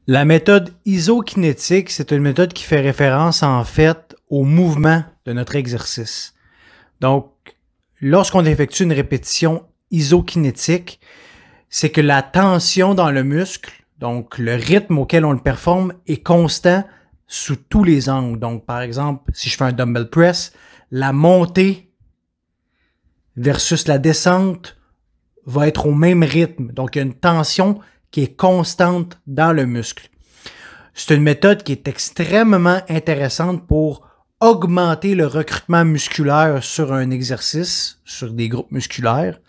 La méthode isokinétique, c'est une méthode qui fait référence en fait au mouvement de notre exercice. Donc, lorsqu'on effectue une répétition isokinétique, c'est que la tension dans le muscle, donc le rythme auquel on le performe, est constant sous tous les angles. Donc, par exemple, si je fais un dumbbell press, la montée versus la descente va être au même rythme. Donc, il y a une tension qui est constante dans le muscle. C'est une méthode qui est extrêmement intéressante pour augmenter le recrutement musculaire sur un exercice, sur des groupes musculaires.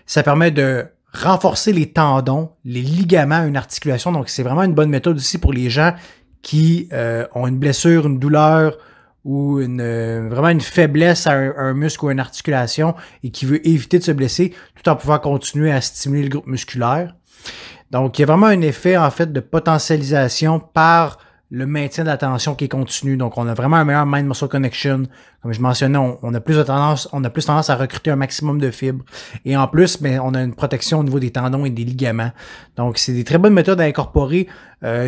Ça permet de renforcer les tendons, les ligaments, une articulation. Donc, c'est vraiment une bonne méthode aussi pour les gens qui ont une blessure, une douleur ou vraiment une faiblesse à un muscle ou une articulation et qui veut éviter de se blesser tout en pouvant continuer à stimuler le groupe musculaire. Donc, il y a vraiment un effet, en fait, de potentialisation par le maintien de la tension qui est continu. Donc, on a vraiment un meilleur mind-muscle connection. Comme je mentionnais, on a plus tendance à recruter un maximum de fibres. Et en plus, ben, on a une protection au niveau des tendons et des ligaments. Donc, c'est des très bonnes méthodes à incorporer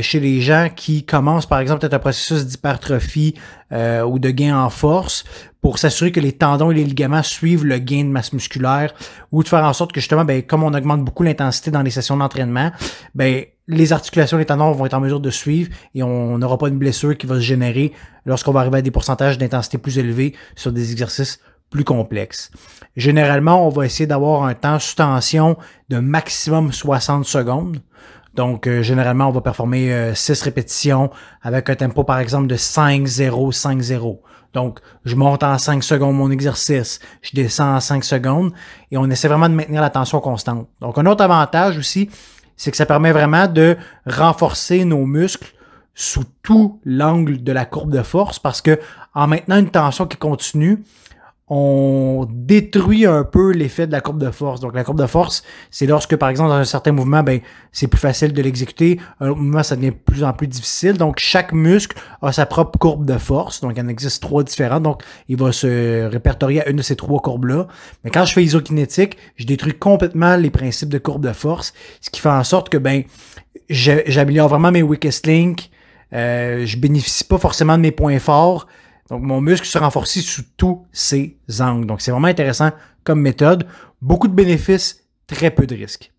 chez les gens qui commencent, par exemple, peut-être un processus d'hypertrophie ou de gain en force pour s'assurer que les tendons et les ligaments suivent le gain de masse musculaire ou de faire en sorte que justement, ben, comme on augmente beaucoup l'intensité dans les sessions d'entraînement, ben, les articulations et les tendons vont être en mesure de suivre et on n'aura pas une blessure qui va se générer lorsqu'on va arriver à des pourcentages d'intensité plus élevés sur des exercices plus complexes. Généralement, on va essayer d'avoir un temps sous tension de maximum 60 secondes. Donc, généralement, on va performer 6 répétitions avec un tempo, par exemple, de 5-0, 5-0. Donc, je monte en 5 secondes mon exercice, je descends en 5 secondes et on essaie vraiment de maintenir la tension constante. Donc, un autre avantage aussi, c'est que ça permet vraiment de renforcer nos muscles sous tout l'angle de la courbe de force parce que en maintenant une tension qui continue, on détruit un peu l'effet de la courbe de force. Donc, la courbe de force, c'est lorsque, par exemple, dans un certain mouvement, ben, c'est plus facile de l'exécuter. Un autre mouvement, ça devient de plus en plus difficile. Donc, chaque muscle a sa propre courbe de force. Donc, il en existe 3 différentes. Donc, il va se répertorier à une de ces 3 courbes-là. Mais quand je fais isokinétique, je détruis complètement les principes de courbe de force, ce qui fait en sorte que, ben, j'améliore vraiment mes weakest links. Je bénéficie pas forcément de mes points forts. Donc, mon muscle se renforce sous tous ses angles. Donc, c'est vraiment intéressant comme méthode. Beaucoup de bénéfices, très peu de risques.